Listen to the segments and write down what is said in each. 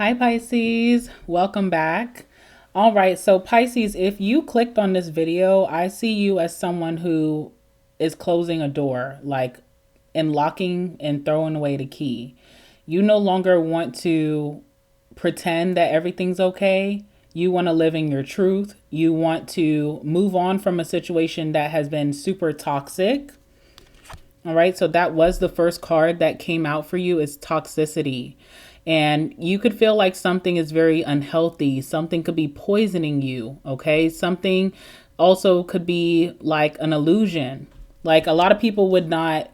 Hi, Pisces. Welcome back. All right, so Pisces, if you clicked on this video, I see you as someone who is closing a door, like and locking and throwing away the key. You no longer want to pretend that everything's okay. You want to live in your truth. You want to move on from a situation that has been super toxic. All right, so that was the first card that came out for you is toxicity. And you could feel like something is very unhealthy. Something could be poisoning you, okay? Something also could be like an illusion. Like a lot of people would not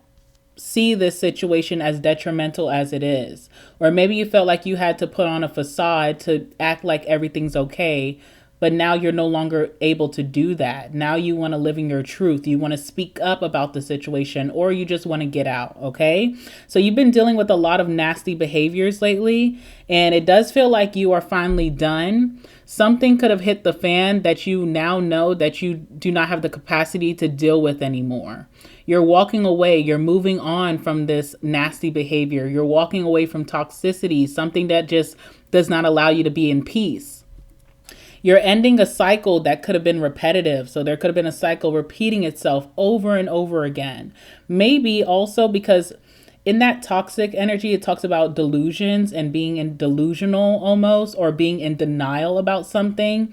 see this situation as detrimental as it is. Or maybe you felt like you had to put on a facade to act like everything's okay, but now you're no longer able to do that. Now you want to live in your truth. You want to speak up about the situation, or you just want to get out, okay? So you've been dealing with a lot of nasty behaviors lately, and it does feel like you are finally done. Something could have hit the fan that you now know that you do not have the capacity to deal with anymore. You're walking away. You're moving on from this nasty behavior. You're walking away from toxicity, something that just does not allow you to be in peace. You're ending a cycle that could have been repetitive. So there could have been a cycle repeating itself over and over again. Maybe also because in that toxic energy, it talks about delusions and being in delusional almost, or being in denial about something.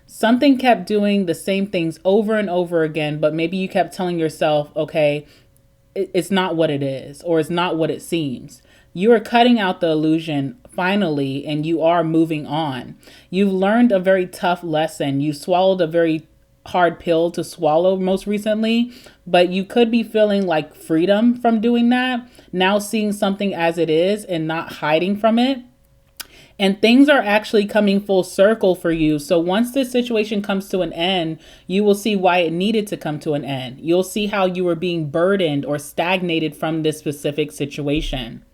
Something kept doing the same things over and over again, but maybe you kept telling yourself, okay, it's not what it is, or it's not what it seems. You are cutting out the illusion finally, and you are moving on. You've learned a very tough lesson. You swallowed a very hard pill to swallow most recently, but you could be feeling like freedom from doing that. Now seeing something as it is and not hiding from it. And things are actually coming full circle for you. So once this situation comes to an end, you will see why it needed to come to an end. You'll see how you were being burdened or stagnated from this specific situation.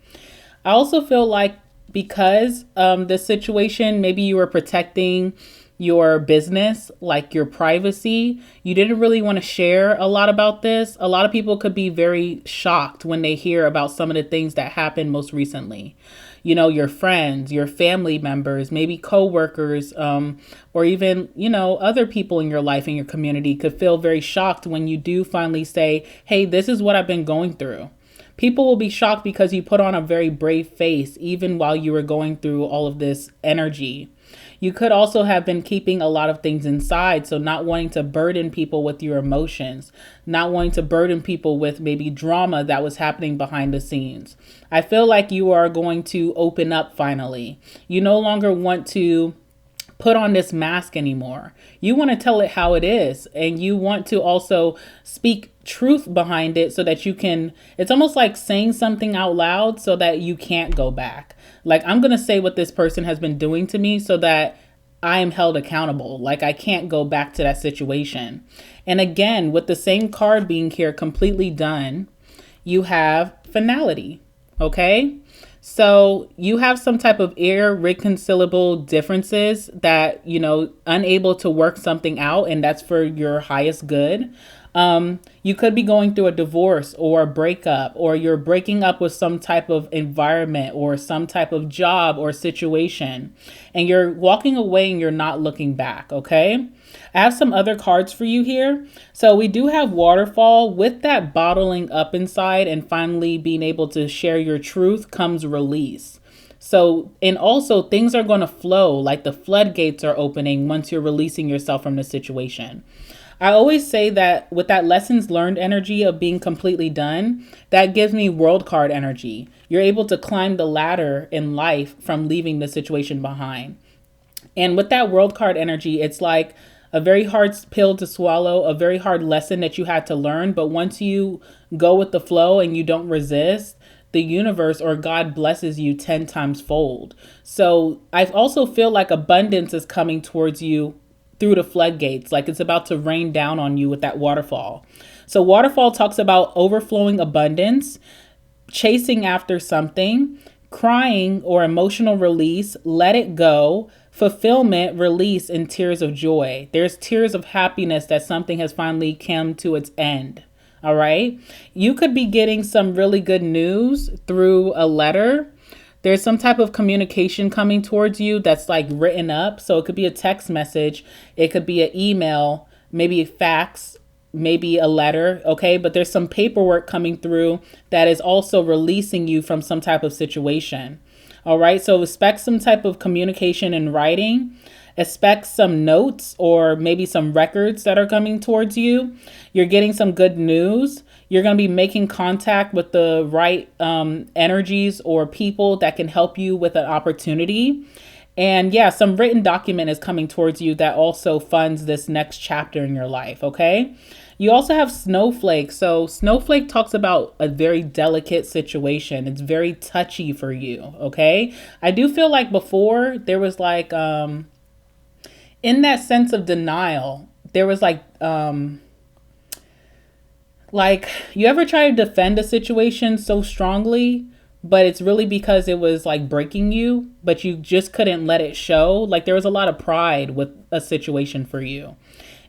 I also feel like because this situation, maybe you were protecting your business, like your privacy. You didn't really want to share a lot about this. A lot of people could be very shocked when they hear about some of the things that happened most recently. You know, your friends, your family members, maybe coworkers, or even, other people in your life, in your community could feel very shocked when you do finally say, hey, this is what I've been going through. People will be shocked because you put on a very brave face, even while you were going through all of this energy. You could also have been keeping a lot of things inside. So not wanting to burden people with your emotions, not wanting to burden people with maybe drama that was happening behind the scenes. I feel like you are going to open up finally. You no longer want to put on this mask anymore. You want to tell it how it is. And you want to also speak truth behind it so that you can, it's almost like saying something out loud so that you can't go back. Like, I'm going to say what this person has been doing to me so that I am held accountable. Like, I can't go back to that situation. And again, with the same card being here, completely done, you have finality. Okay. So you have some type of irreconcilable differences that, unable to work something out, and that's for your highest good. You could be going through a divorce or a breakup, or you're breaking up with some type of environment or some type of job or situation, and you're walking away and you're not looking back. Okay. I have some other cards for you here. So we do have waterfall. With that bottling up inside and finally being able to share your truth comes release. So, and also things are going to flow, like the floodgates are opening once you're releasing yourself from the situation. I always say that with that lessons learned energy of being completely done, that gives me world card energy. You're able to climb the ladder in life from leaving the situation behind. And with that world card energy, it's like a very hard pill to swallow, a very hard lesson that you had to learn. But once you go with the flow and you don't resist, the universe or God blesses you 10 times fold. So I also feel like abundance is coming towards you through the floodgates, like it's about to rain down on you with that waterfall. So waterfall talks about overflowing abundance, chasing after something, crying or emotional release, let it go, fulfillment, release, and tears of joy. There's tears of happiness that something has finally come to its end. All right. You could be getting some really good news through a letter. There's some type of communication coming towards you that's like written up. So it could be a text message. It could be an email, maybe a fax, maybe a letter. Okay. But there's some paperwork coming through that is also releasing you from some type of situation. All right. So expect some type of communication in writing. Expect some notes or maybe some records that are coming towards you. You're getting some good news. You're going to be making contact with the right energies or people that can help you with an opportunity. And yeah, some written document is coming towards you that also funds this next chapter in your life. Okay. You also have Snowflake. So Snowflake talks about a very delicate situation. It's very touchy for you. Okay. I do feel like before there was like, in that sense of denial, there was like you ever try to defend a situation so strongly, but it's really because it was like breaking you, but you just couldn't let it show. Like there was a lot of pride with a situation for you.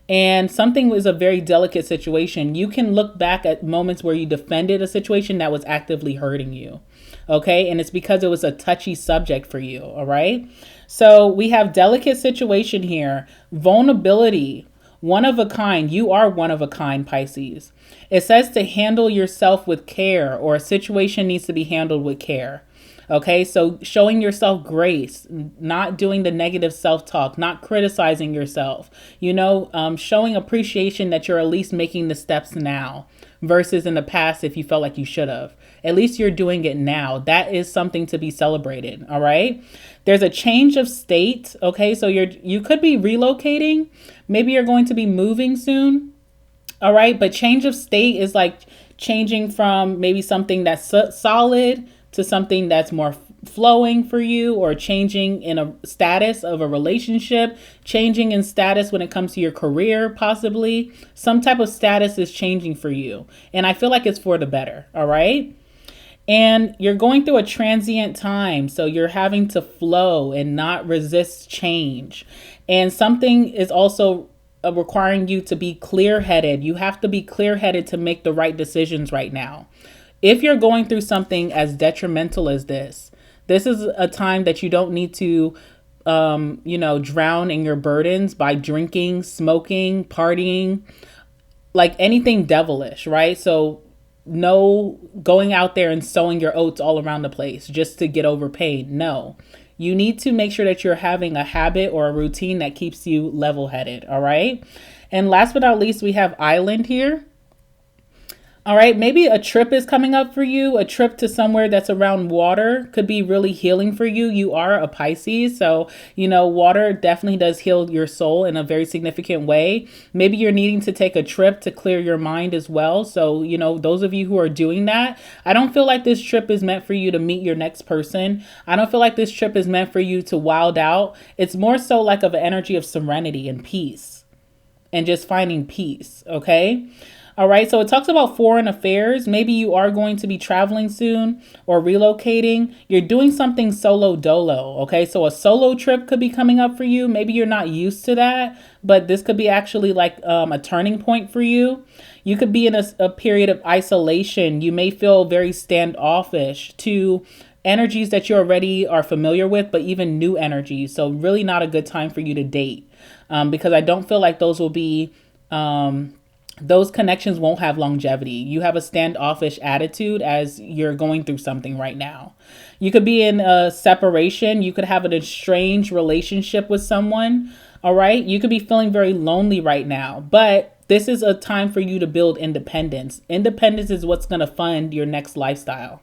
And something was a very delicate situation. You can look back at moments where you defended a situation that was actively hurting you. Okay. And it's because it was a touchy subject for you. All right. So we have delicate situation here, vulnerability, one of a kind. You are one of a kind, Pisces. It says to handle yourself with care, or a situation needs to be handled with care. Okay, so showing yourself grace, not doing the negative self-talk, not criticizing yourself, showing appreciation that you're at least making the steps now versus in the past if you felt like you should have. At least you're doing it now. That is something to be celebrated. All right. There's a change of state. Okay. So you could be relocating. Maybe you're going to be moving soon. All right. But change of state is like changing from maybe something that's solid to something that's more flowing for you, or changing in a status of a relationship, changing in status when it comes to your career, possibly. Some type of status is changing for you. And I feel like it's for the better. All right. And you're going through a transient time. So you're having to flow and not resist change. And something is also requiring you to be clear-headed. You have to be clear-headed to make the right decisions right now. If you're going through something as detrimental as this is a time that you don't need to, drown in your burdens by drinking, smoking, partying, like anything devilish, right? So no going out there and sowing your oats all around the place just to get overpaid. No, you need to make sure that you're having a habit or a routine that keeps you level-headed. All right. And last but not least, we have Island here. All right, maybe a trip is coming up for you. A trip to somewhere that's around water could be really healing for you. You are a Pisces, so, water definitely does heal your soul in a very significant way. Maybe you're needing to take a trip to clear your mind as well. So, those of you who are doing that, I don't feel like this trip is meant for you to meet your next person. I don't feel like this trip is meant for you to wild out. It's more so like of an energy of serenity and peace and just finding peace, okay? All right, so it talks about foreign affairs. Maybe you are going to be traveling soon or relocating. You're doing something solo dolo, okay? So a solo trip could be coming up for you. Maybe you're not used to that, but this could be actually like a turning point for you. You could be in a period of isolation. You may feel very standoffish to energies that you already are familiar with, but even new energies. So really not a good time for you to date because I don't feel like those will be... those connections won't have longevity. You have a standoffish attitude as you're going through something right now. You could be in a separation. You could have an estranged relationship with someone. All right. You could be feeling very lonely right now, but this is a time for you to build independence. Independence is what's going to fund your next lifestyle.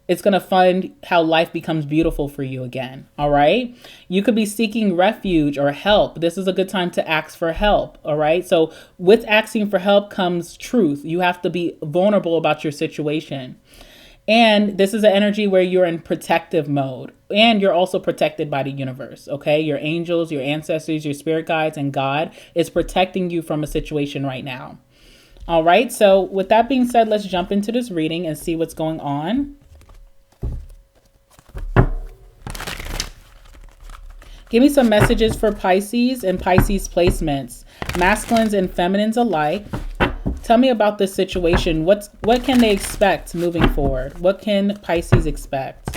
It's going to fund how life becomes beautiful for you again. All right. You could be seeking refuge or help. This is a good time to ask for help. All right. So with asking for help comes truth. You have to be vulnerable about your situation. And this is an energy where you're in protective mode and you're also protected by the universe. Okay. Your angels, your ancestors, your spirit guides, and God is protecting you from a situation right now. All right. So with that being said, let's jump into this reading and see what's going on. Give me some messages for Pisces and Pisces placements, masculines and feminines alike. Tell me about this situation. What can they expect moving forward? What can Pisces expect?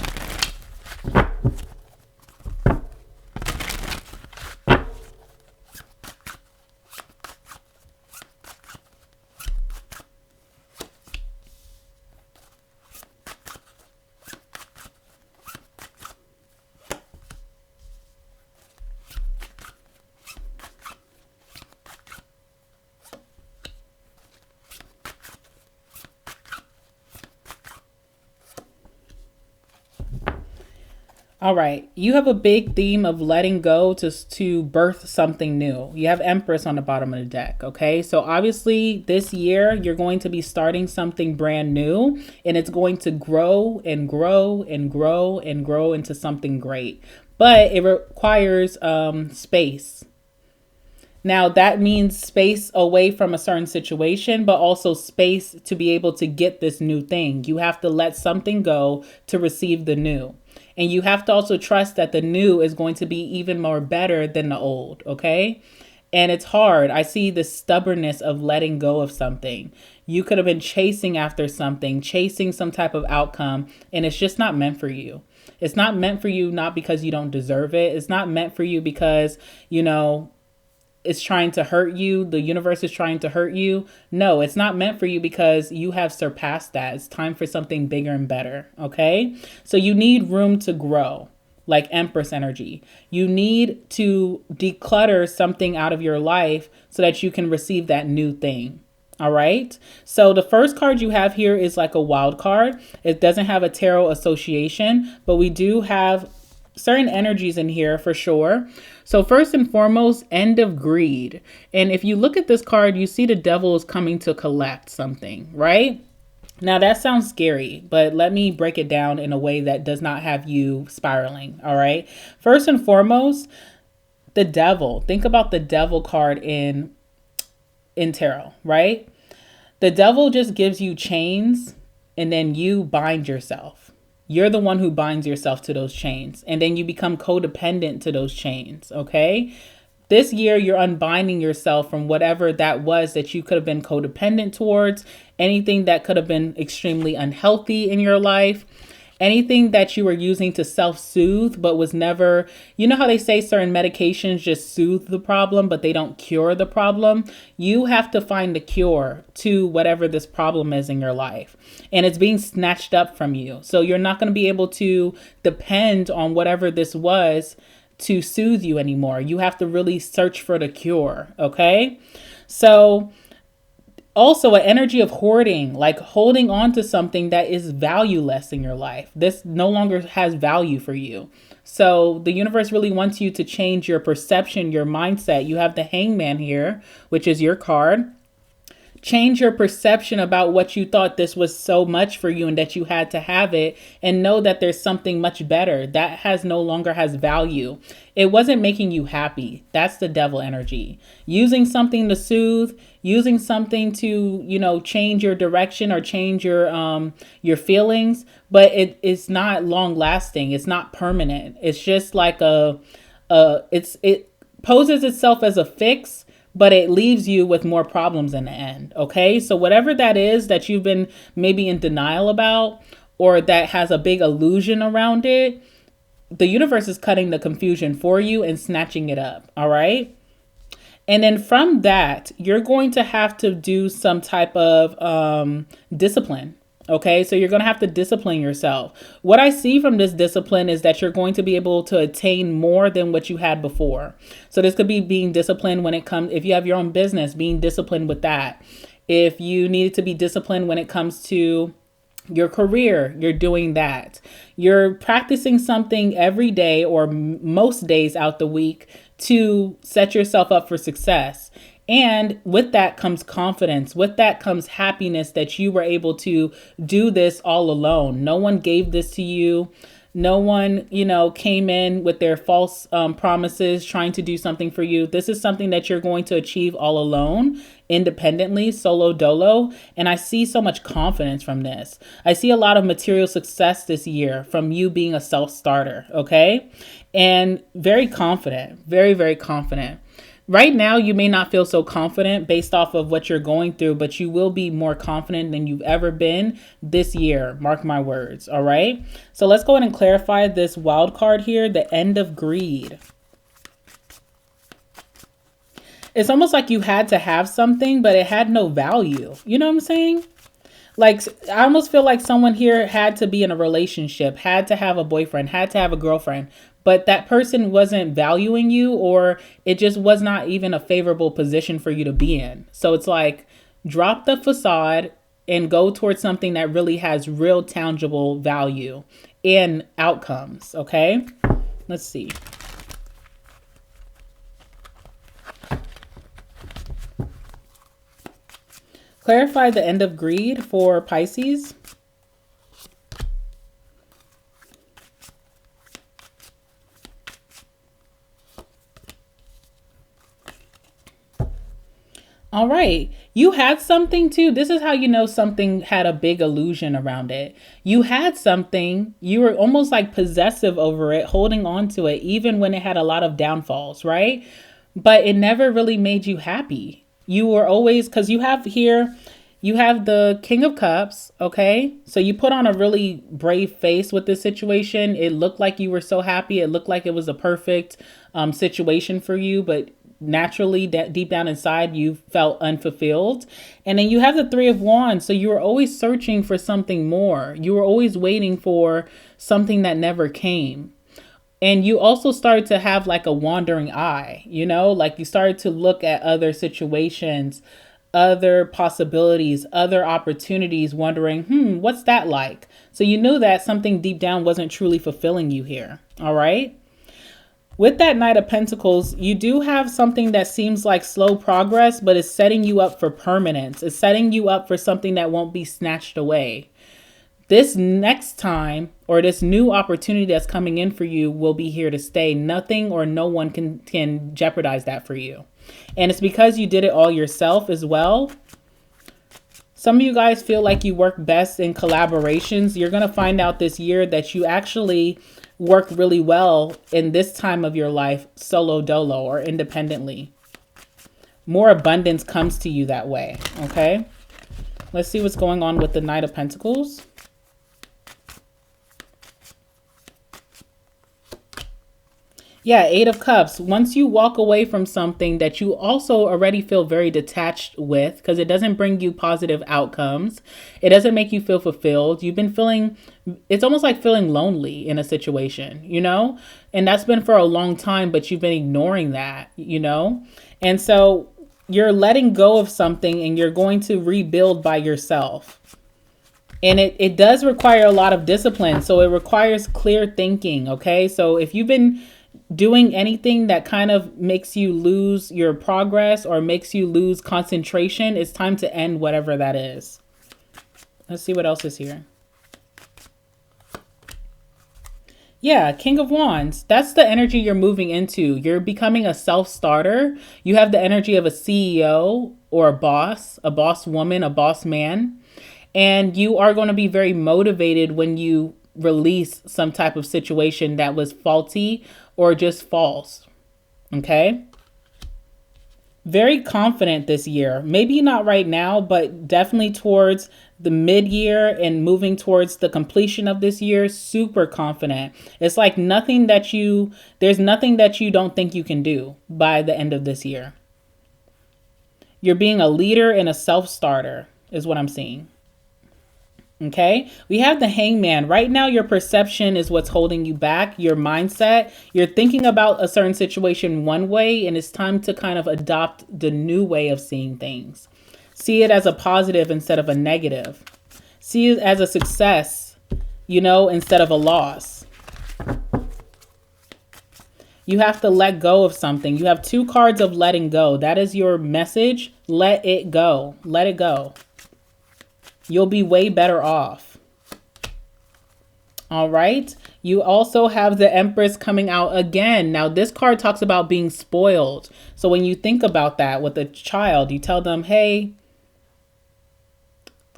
All right. You have a big theme of letting go to birth something new. You have Empress on the bottom of the deck. Okay. So obviously this year you're going to be starting something brand new, and it's going to grow and grow and grow and grow into something great. But it requires space. Now, that means space away from a certain situation, but also space to be able to get this new thing. You have to let something go to receive the new. And you have to also trust that the new is going to be even more better than the old, okay? And it's hard. I see the stubbornness of letting go of something. You could have been chasing after something, chasing some type of outcome, and it's just not meant for you. It's not meant for you, not because you don't deserve it. It's not meant for you because, it's trying to hurt you. The universe is trying to hurt you. No, it's not meant for you because you have surpassed that. It's time for something bigger and better. Okay. So you need room to grow, like Empress energy. You need to declutter something out of your life so that you can receive that new thing. All right. So the first card you have here is like a wild card. It doesn't have a tarot association, but we do have certain energies in here for sure. So first and foremost, end of greed. And if you look at this card, you see the devil is coming to collect something, right? Now that sounds scary, but let me break it down in a way that does not have you spiraling. All right. First and foremost, the devil. Think about the devil card in tarot, right? The devil just gives you chains and then you bind yourself. You're the one who binds yourself to those chains, and then you become codependent to those chains, okay? This year, you're unbinding yourself from whatever that was that you could have been codependent towards, anything that could have been extremely unhealthy in your life, anything that you were using to self-soothe, but was never, you know how they say certain medications just soothe the problem, but they don't cure the problem? You have to find the cure to whatever this problem is in your life. And it's being snatched up from you. So you're not going to be able to depend on whatever this was to soothe you anymore. You have to really search for the cure. Okay. So also an energy of hoarding, like holding on to something that is valueless in your life. This no longer has value for you. So the universe really wants you to change your perception, your mindset. You have the Hangman here, which is your card. Change your perception about what you thought this was so much for you and that you had to have it, and know that there's something much better that no longer has value. It wasn't making you happy. That's the devil energy. Using something to soothe, using something to, change your direction or change your feelings, but it's not long lasting. It's not permanent. It's just like it poses itself as a fix, but it leaves you with more problems in the end. Okay. So whatever that is that you've been maybe in denial about, or that has a big illusion around it, the universe is cutting the confusion for you and snatching it up. All right. And then from that, you're going to have to do some type of discipline. Okay, so you're going to have to discipline yourself. What I see from this discipline is that you're going to be able to attain more than what you had before. So this could be being disciplined when it comes, if you have your own business, being disciplined with that. If you needed to be disciplined when it comes to your career, you're doing that. You're practicing something every day or most days out the week to set yourself up for success. And with that comes confidence. With that comes happiness that you were able to do this all alone. No one gave this to you. No one, came in with their false promises trying to do something for you. This is something that you're going to achieve all alone, independently, solo dolo. And I see so much confidence from this. I see a lot of material success this year from you being a self-starter. Okay. And very confident, very, very confident. Right now, you may not feel so confident based off of what you're going through, but you will be more confident than you've ever been this year. Mark my words. All right. So let's go ahead and clarify this wild card here, the end of greed. It's almost like you had to have something, but it had no value. You know what I'm saying? Like, I almost feel like someone here had to be in a relationship, had to have a boyfriend, had to have a girlfriend, but that person wasn't valuing you, or it just was not even a favorable position for you to be in. So it's like, drop the facade and go towards something that really has real tangible value and outcomes. Okay, let's see. Clarify the end of greed for Pisces. All right. You had something too. This is how you know something had a big illusion around it. You had something, you were almost like possessive over it, holding on to it, even when it had a lot of downfalls, right? But it never really made you happy. You were always, because you have here, you have the King of Cups, okay? So you put on a really brave face with this situation. It looked like you were so happy. It looked like it was a perfect situation for you, but naturally deep down inside you felt unfulfilled. And then you have the Three of Wands, so you were always searching for something more. You were always waiting for something that never came. And you also started to have like a wandering eye, you know, like you started to look at other situations, other possibilities, other opportunities, wondering, what's that like? So you knew that something deep down wasn't truly fulfilling you here. All right. With that Knight of Pentacles, you do have something that seems like slow progress, but it's setting you up for permanence. It's setting you up for something that won't be snatched away. This next time, or this new opportunity that's coming in for you, will be here to stay. Nothing or no one can jeopardize that for you. And it's because you did it all yourself as well. Some of you guys feel like you work best in collaborations. You're going to find out this year that you actually work really well in this time of your life, solo dolo or independently. More abundance comes to you that way, okay? Let's see what's going on with the Knight of Pentacles. Yeah, Eight of Cups. Once you walk away from something that you also already feel very detached with, because it doesn't bring you positive outcomes, it doesn't make you feel fulfilled. You've been feeling, it's almost like feeling lonely in a situation, you know? And that's been for a long time, but you've been ignoring that, you know? And so you're letting go of something and you're going to rebuild by yourself. And it does require a lot of discipline. So it requires clear thinking, okay? So if you've been doing anything that kind of makes you lose your progress or makes you lose concentration, it's time to end whatever that is. Let's see what else is here. Yeah, King of Wands. That's the energy you're moving into. You're becoming a self-starter. You have the energy of a CEO or a boss woman, a boss man. And you are going to be very motivated when you release some type of situation that was faulty or just false. Okay. Very confident this year. Maybe not right now, but definitely towards the mid-year and moving towards the completion of this year. Super confident. It's like there's nothing that you don't think you can do by the end of this year. You're being a leader and a self-starter is what I'm seeing. Okay, we have the Hangman. Right now, your perception is what's holding you back, your mindset. You're thinking about a certain situation one way, and it's time to kind of adopt the new way of seeing things. See it as a positive instead of a negative. See it as a success, you know, instead of a loss. You have to let go of something. You have two cards of letting go. That is your message. Let it go. Let it go. You'll be way better off. All right. You also have the Empress coming out again. Now, this card talks about being spoiled. So when you think about that with a child, you tell them, hey,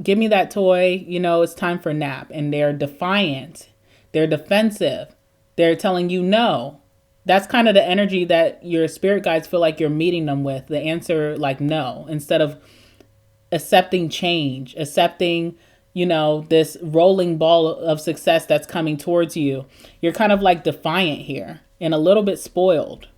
give me that toy. You know, it's time for nap. And they're defiant. They're defensive. They're telling you no. That's kind of the energy that your spirit guides feel like you're meeting them with. The answer like no, instead of accepting change, accepting, you know, this rolling ball of success that's coming towards you. You're kind of like defiant here and a little bit spoiled.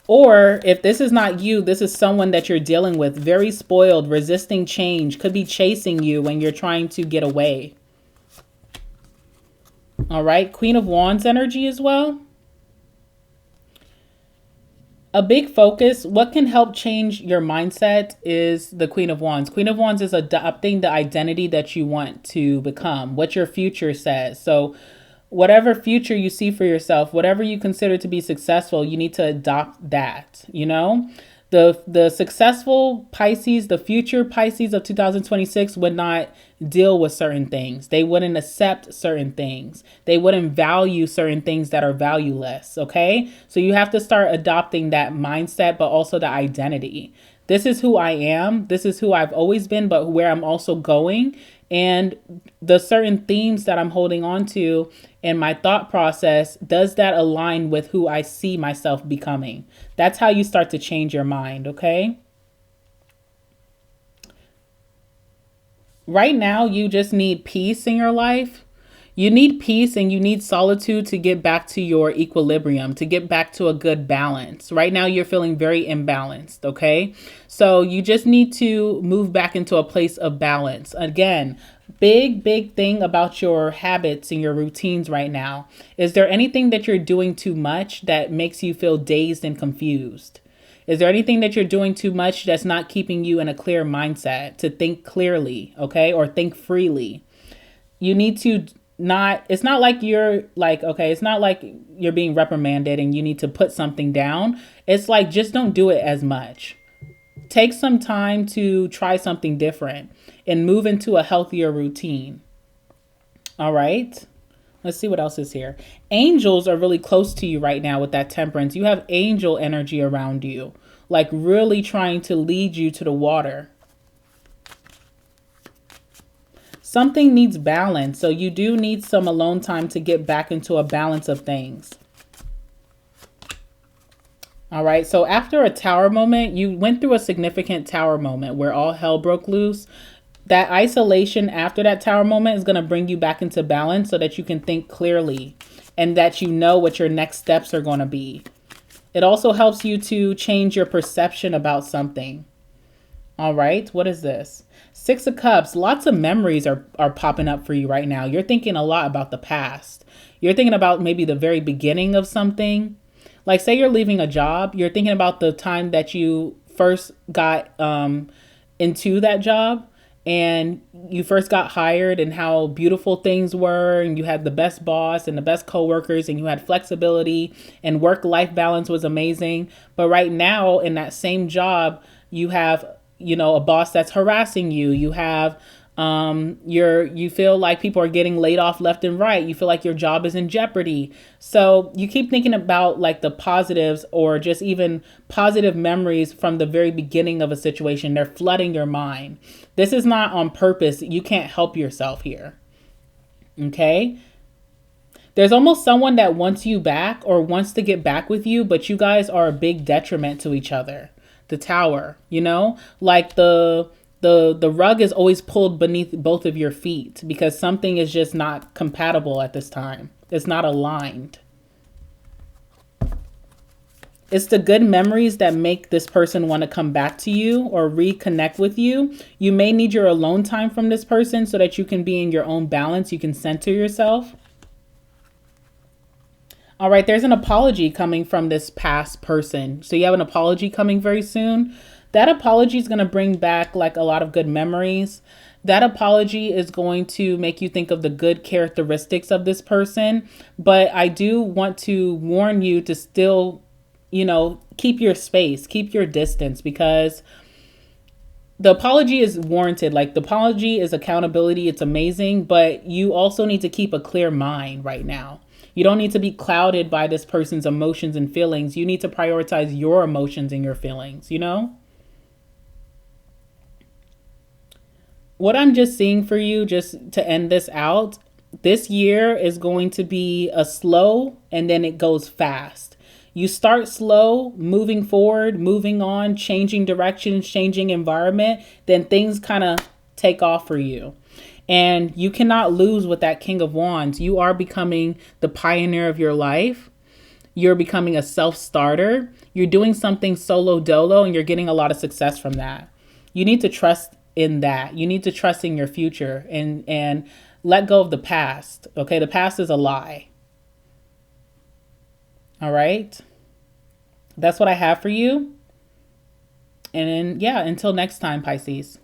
Or if this is not you, this is someone that you're dealing with, very spoiled, resisting change, could be chasing you when you're trying to get away. All right, Queen of Wands energy as well. A big focus, what can help change your mindset is the Queen of Wands. Queen of Wands is adopting the identity that you want to become, what your future says. So whatever future you see for yourself, whatever you consider to be successful, you need to adopt that, you know? The successful Pisces, the future Pisces of 2026 would not deal with certain things. They wouldn't accept certain things. They wouldn't value certain things that are valueless, okay? So you have to start adopting that mindset, but also the identity. This is who I am. This is who I've always been, but where I'm also going. And the certain themes that I'm holding on to in my thought process, does that align with who I see myself becoming? That's how you start to change your mind, okay? Right now, you just need peace in your life. You need peace and you need solitude to get back to your equilibrium, to get back to a good balance. Right now, you're feeling very imbalanced, okay? So you just need to move back into a place of balance. Again, big thing about your habits and your routines right now. Is there anything that you're doing too much that makes you feel dazed and confused? Is there anything that you're doing too much that's not keeping you in a clear mindset to think clearly, okay? Or think freely? You need to not, it's not like you're like, okay, it's not like you're being reprimanded and you need to put something down. It's like, just don't do it as much. Take some time to try something different and move into a healthier routine. All right. Let's see what else is here. Angels are really close to you right now with that Temperance. You have angel energy around you, like really trying to lead you to the water. Something needs balance. So you do need some alone time to get back into a balance of things. All right. So after a tower moment, you went through a significant tower moment where all hell broke loose. That isolation after that tower moment is going to bring you back into balance so that you can think clearly and that you know what your next steps are going to be. It also helps you to change your perception about something. All right. What is this? Six of Cups. Lots of memories are popping up for you right now. You're thinking a lot about the past. You're thinking about maybe the very beginning of something. Like say you're leaving a job. You're thinking about the time that you first got into that job and you first got hired and how beautiful things were. And you had the best boss and the best coworkers and you had flexibility and work-life balance was amazing. But right now in that same job, you have a boss that's harassing you. You have, you feel like people are getting laid off left and right. You feel like your job is in jeopardy. So you keep thinking about like the positives or just even positive memories from the very beginning of a situation. They're flooding your mind. This is not on purpose. You can't help yourself here. Okay. There's almost someone that wants you back or wants to get back with you, but you guys are a big detriment to each other. The Tower, like the rug is always pulled beneath both of your feet because something is just not compatible at this time. It's not aligned. It's the good memories that make this person want to come back to you or reconnect with you. You may need your alone time from this person so that you can be in your own balance. You can center yourself. All right, there's an apology coming from this past person. So you have an apology coming very soon. That apology is going to bring back like a lot of good memories. That apology is going to make you think of the good characteristics of this person. But I do want to warn you to still, keep your space, keep your distance, because the apology is warranted. Like the apology is accountability. It's amazing, but you also need to keep a clear mind right now. You don't need to be clouded by this person's emotions and feelings. You need to prioritize your emotions and your feelings, What I'm just seeing for you, just to end this out, this year is going to be a slow and then it goes fast. You start slow, moving forward, moving on, changing directions, changing environment, then things kind of take off for you. And you cannot lose with that King of Wands. You are becoming the pioneer of your life. You're becoming a self-starter. You're doing something solo dolo and you're getting a lot of success from that. You need to trust in that. You need to trust in your future and let go of the past. Okay, the past is a lie. All right. That's what I have for you. And then, yeah, until next time, Pisces.